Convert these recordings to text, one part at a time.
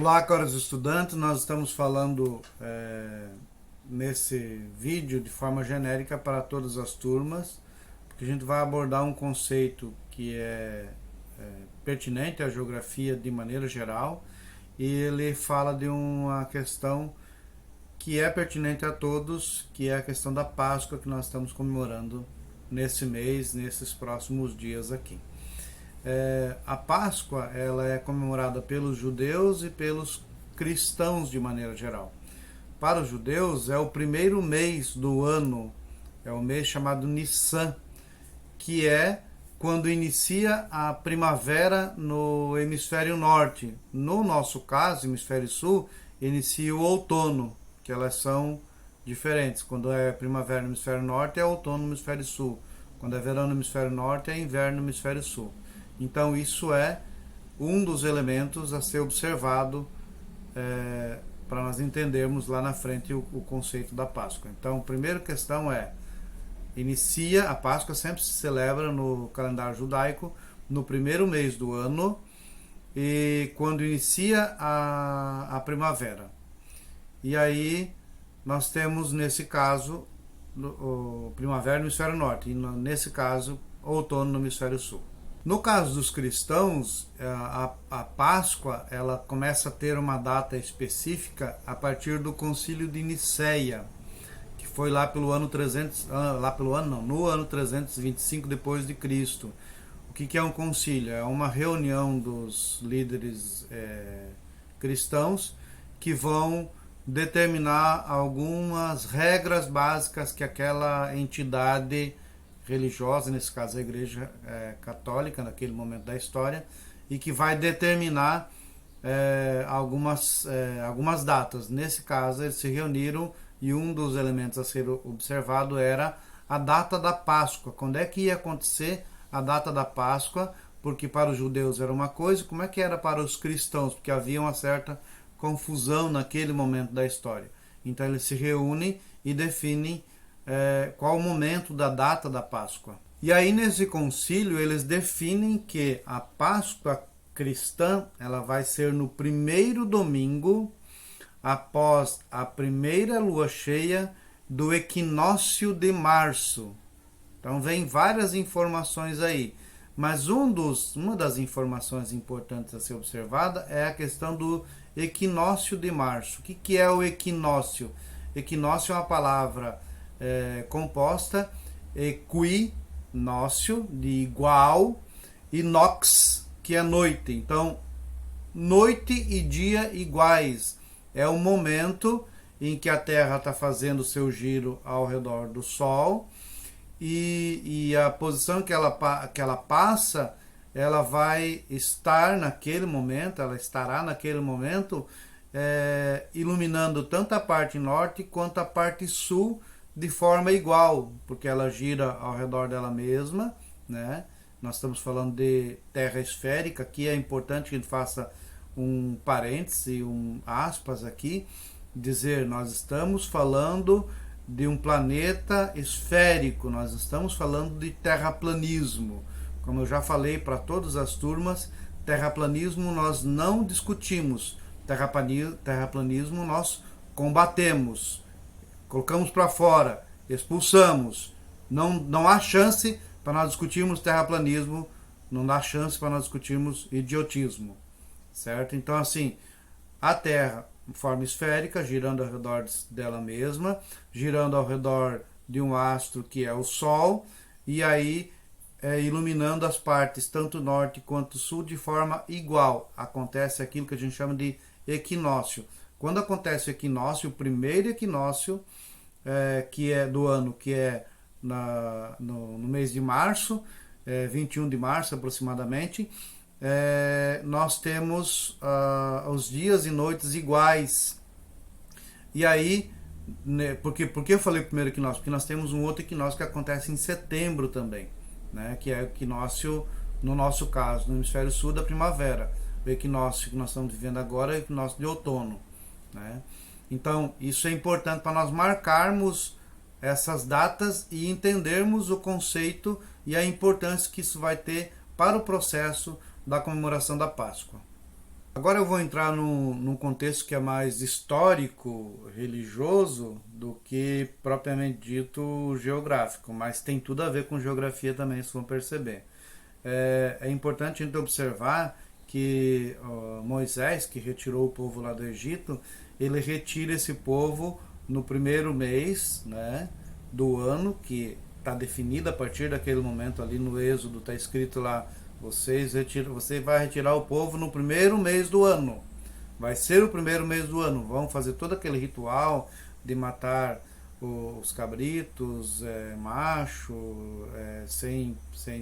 Olá, caros estudantes, nós estamos falando nesse vídeo de forma genérica para todas as turmas, porque a gente vai abordar um conceito que é pertinente à geografia de maneira geral, e ele fala de uma questão que é pertinente a todos, que é a questão da Páscoa que nós estamos comemorando nesse mês, nesses próximos dias aqui. A Páscoa ela é comemorada pelos judeus e pelos cristãos de maneira geral. Para os judeus é o primeiro mês do ano, é o mês chamado Nissan, que é quando inicia a primavera no hemisfério norte. No nosso caso, hemisfério sul, inicia o outono, que elas são diferentes. Quando é primavera no hemisfério norte, é outono no hemisfério sul. Quando é verão no hemisfério norte, é inverno no hemisfério sul. Então isso é um dos elementos a ser observado para nós entendermos lá na frente o conceito da Páscoa. Então a primeira questão é, a Páscoa sempre se celebra no calendário judaico no primeiro mês do ano e quando inicia a primavera. E aí nós temos nesse caso o primavera no hemisfério norte e nesse caso outono no hemisfério sul. No caso dos cristãos, a Páscoa ela começa a ter uma data específica a partir do Concílio de Nicéia, que foi lá pelo ano 300, no ano 325 depois de Cristo. O que é um concílio? É uma reunião dos líderes cristãos que vão determinar algumas regras básicas que aquela entidade religiosa, nesse caso a Igreja Católica, naquele momento da história, e que vai determinar algumas datas. Nesse caso, eles se reuniram e um dos elementos a ser observado era a data da Páscoa. Quando é que ia acontecer a data da Páscoa? Porque para os judeus era uma coisa, como é que era para os cristãos? Porque havia uma certa confusão naquele momento da história. Então eles se reúnem e definem qual o momento da data da Páscoa. E aí nesse concílio eles definem que a Páscoa cristã ela vai ser no primeiro domingo após a primeira lua cheia do equinócio de março. Então vem várias informações aí, mas uma das informações importantes a ser observada é a questão do equinócio de março. O que é o equinócio? Equinócio é uma palavra composta equinócio, de igual, e nox, que é noite. Então, noite e dia iguais. É o momento em que a Terra está fazendo o seu giro ao redor do Sol e a posição que ela passa, ela vai estar naquele momento, ela estará naquele momento iluminando tanto a parte norte quanto a parte sul de forma igual, porque ela gira ao redor dela mesma, né? Nós estamos falando de terra esférica, aqui é importante que a gente faça um parêntese, um aspas aqui, dizer, nós estamos falando de um planeta esférico, nós estamos falando de terraplanismo. Como eu já falei para todas as turmas, terraplanismo nós não discutimos, terraplanismo nós combatemos, colocamos para fora, expulsamos. Não há chance para nós discutirmos terraplanismo, não há chance para nós discutirmos idiotismo, certo? Então assim, a Terra em forma esférica, girando ao redor dela mesma, girando ao redor de um astro que é o Sol, e aí iluminando as partes tanto norte quanto sul de forma igual. Acontece aquilo que a gente chama de equinócio. Quando acontece o equinócio, o primeiro equinócio que é do ano, que é no mês de março, 21 de março aproximadamente, nós temos os dias e noites iguais. E aí, por que eu falei primeiro equinócio? Porque nós temos um outro equinócio que acontece em setembro também, né? Que é o equinócio, no nosso caso, no hemisfério sul da primavera. O equinócio que nós estamos vivendo agora é o equinócio de outono, né? Então, isso é importante para nós marcarmos essas datas e entendermos o conceito e a importância que isso vai ter para o processo da comemoração da Páscoa. Agora eu vou entrar num contexto que é mais histórico, religioso, do que propriamente dito geográfico, mas tem tudo a ver com geografia também, se vão perceber. É importante a gente observar que Moisés, que retirou o povo lá do Egito, ele retira esse povo no primeiro mês, né, do ano, que está definido a partir daquele momento ali no Êxodo, está escrito lá, você vai retirar o povo no primeiro mês do ano. Vai ser o primeiro mês do ano. Vão fazer todo aquele ritual de matar os cabritos, macho, sem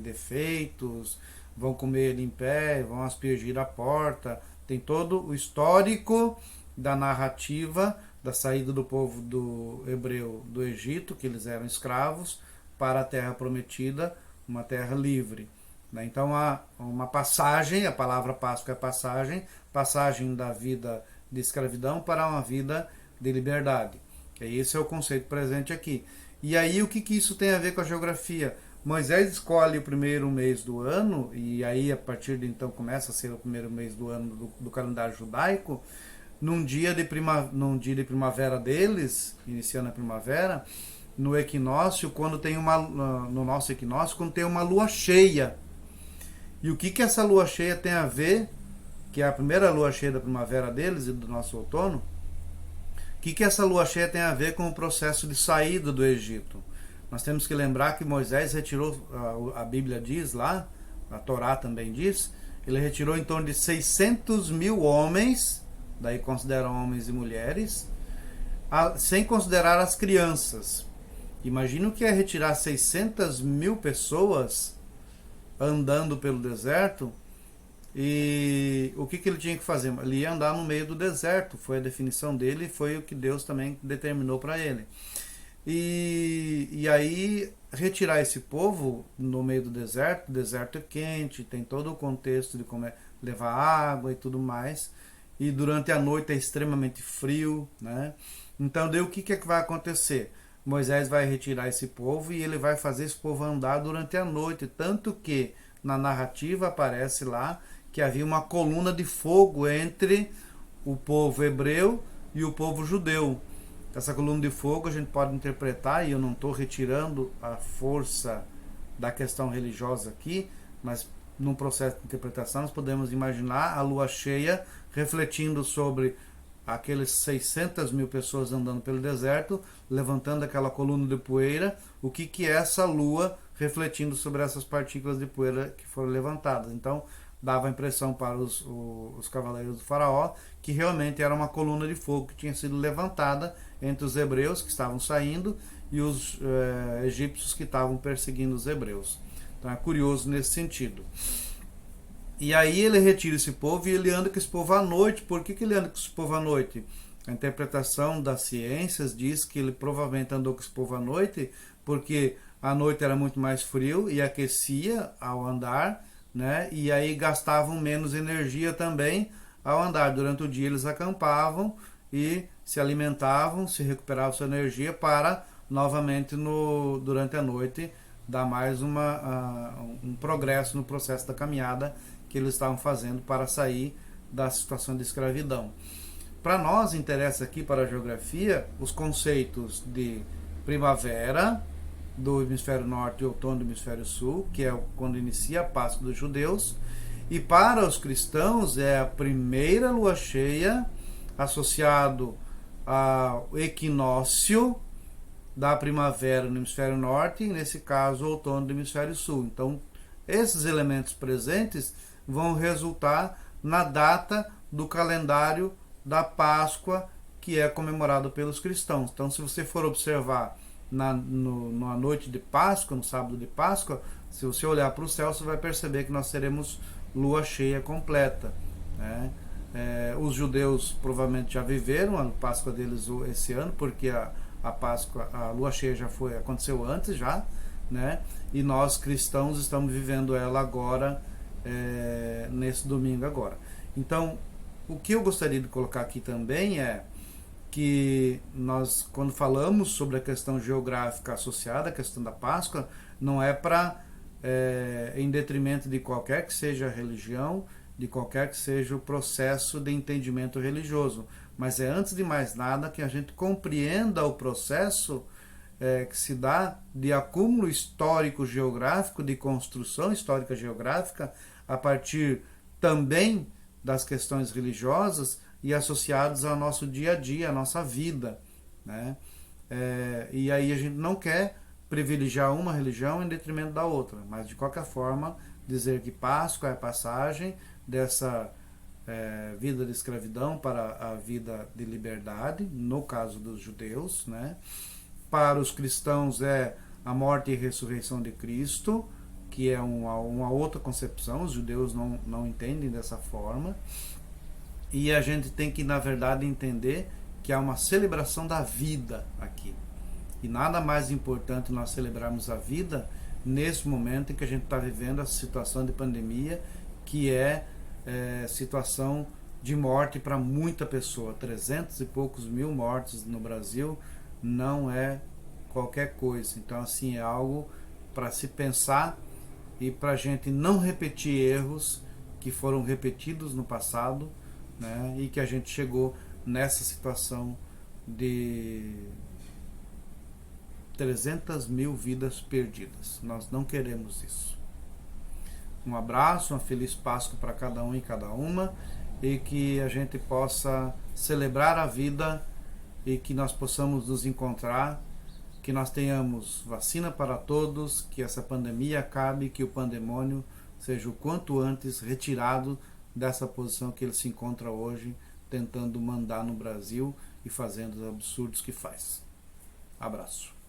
defeitos, vão comer ele em pé, vão aspergir a porta. Tem todo o histórico da narrativa da saída do povo do hebreu do Egito, que eles eram escravos, para a terra prometida, uma terra livre. Então há uma passagem, a palavra Páscoa é passagem da vida de escravidão para uma vida de liberdade. Esse é o conceito presente aqui. E aí o que isso tem a ver com a geografia? Moisés escolhe o primeiro mês do ano, e aí a partir de então começa a ser o primeiro mês do ano do calendário judaico, num dia de primavera deles, iniciando a primavera, no equinócio, no nosso equinócio, quando tem uma lua cheia. E o que essa lua cheia tem a ver, que é a primeira lua cheia da primavera deles e do nosso outono, o que essa lua cheia tem a ver com o processo de saída do Egito? Nós temos que lembrar que Moisés retirou, a Bíblia diz lá, a Torá também diz, ele retirou em torno de 600 mil homens, daí consideram homens e mulheres, sem considerar as crianças. Imagina o que é retirar 600 mil pessoas andando pelo deserto. E o que ele tinha que fazer? Ele ia andar no meio do deserto, foi a definição dele, foi o que Deus também determinou para ele. E aí retirar esse povo no meio do deserto, o deserto é quente, tem todo o contexto de como levar água e tudo mais, e durante a noite é extremamente frio, né? Então daí o que vai acontecer? Moisés vai retirar esse povo e ele vai fazer esse povo andar durante a noite, tanto que na narrativa aparece lá que havia uma coluna de fogo entre o povo hebreu e o povo judeu. Essa coluna de fogo a gente pode interpretar, e eu não estou retirando a força da questão religiosa aqui, mas num processo de interpretação nós podemos imaginar a lua cheia refletindo sobre aqueles 600 mil pessoas andando pelo deserto, levantando aquela coluna de poeira, o que é essa lua refletindo sobre essas partículas de poeira que foram levantadas. Então dava a impressão para os cavaleiros do faraó que realmente era uma coluna de fogo que tinha sido levantada entre os hebreus que estavam saindo e os egípcios que estavam perseguindo os hebreus. Então é curioso nesse sentido. E aí ele retira esse povo e ele anda com esse povo à noite. Por que ele anda com esse povo à noite? A interpretação das ciências diz que ele provavelmente andou com esse povo à noite porque à noite era muito mais frio e aquecia ao andar, né? E aí gastavam menos energia também ao andar. Durante o dia eles acampavam e se alimentavam, se recuperavam sua energia para novamente durante a noite dar mais um progresso no processo da caminhada que eles estavam fazendo para sair da situação de escravidão. Para nós interessa aqui para a geografia os conceitos de primavera do hemisfério norte e outono do hemisfério sul, que é quando inicia a Páscoa dos judeus, e para os cristãos é a primeira lua cheia associado ao equinócio da primavera no hemisfério norte, e nesse caso o outono do hemisfério sul. Então esses elementos presentes vão resultar na data do calendário da Páscoa, que é comemorado pelos cristãos. Então se você for observar na noite de Páscoa, no sábado de Páscoa, se você olhar para o céu, você vai perceber que nós teremos lua cheia completa, né? Os judeus provavelmente já viveram a Páscoa deles esse ano, porque a lua cheia aconteceu antes já, né? E nós cristãos estamos vivendo ela agora, nesse domingo agora. Então, o que eu gostaria de colocar aqui também é que nós, quando falamos sobre a questão geográfica associada à questão da Páscoa, não é para em detrimento de qualquer que seja a religião, de qualquer que seja o processo de entendimento religioso. Mas é, antes de mais nada, que a gente compreenda o processo que se dá de acúmulo histórico-geográfico, de construção histórica geográfica, a partir também das questões religiosas e associados ao nosso dia a dia, à nossa vida, né? E aí a gente não quer privilegiar uma religião em detrimento da outra, mas de qualquer forma dizer que Páscoa é a passagem dessa vida de escravidão para a vida de liberdade, no caso dos judeus, né? Para os cristãos é a morte e ressurreição de Cristo, que é uma outra concepção, os judeus não entendem dessa forma. E a gente tem que, na verdade, entender que há uma celebração da vida aqui. E nada mais importante nós celebrarmos a vida nesse momento em que a gente está vivendo a situação de pandemia, que é situação de morte para muita pessoa. 300 e poucos mil mortes no Brasil não é qualquer coisa. Então, assim, é algo para se pensar e para a gente não repetir erros que foram repetidos no passado, né? E que a gente chegou nessa situação de 300 mil vidas perdidas. Nós não queremos isso. Um abraço, uma feliz Páscoa para cada um e cada uma, e que a gente possa celebrar a vida e que nós possamos nos encontrar, que nós tenhamos vacina para todos, que essa pandemia acabe, que o pandemônio seja o quanto antes retirado dessa posição que ele se encontra hoje, tentando mandar no Brasil e fazendo os absurdos que faz. Abraço.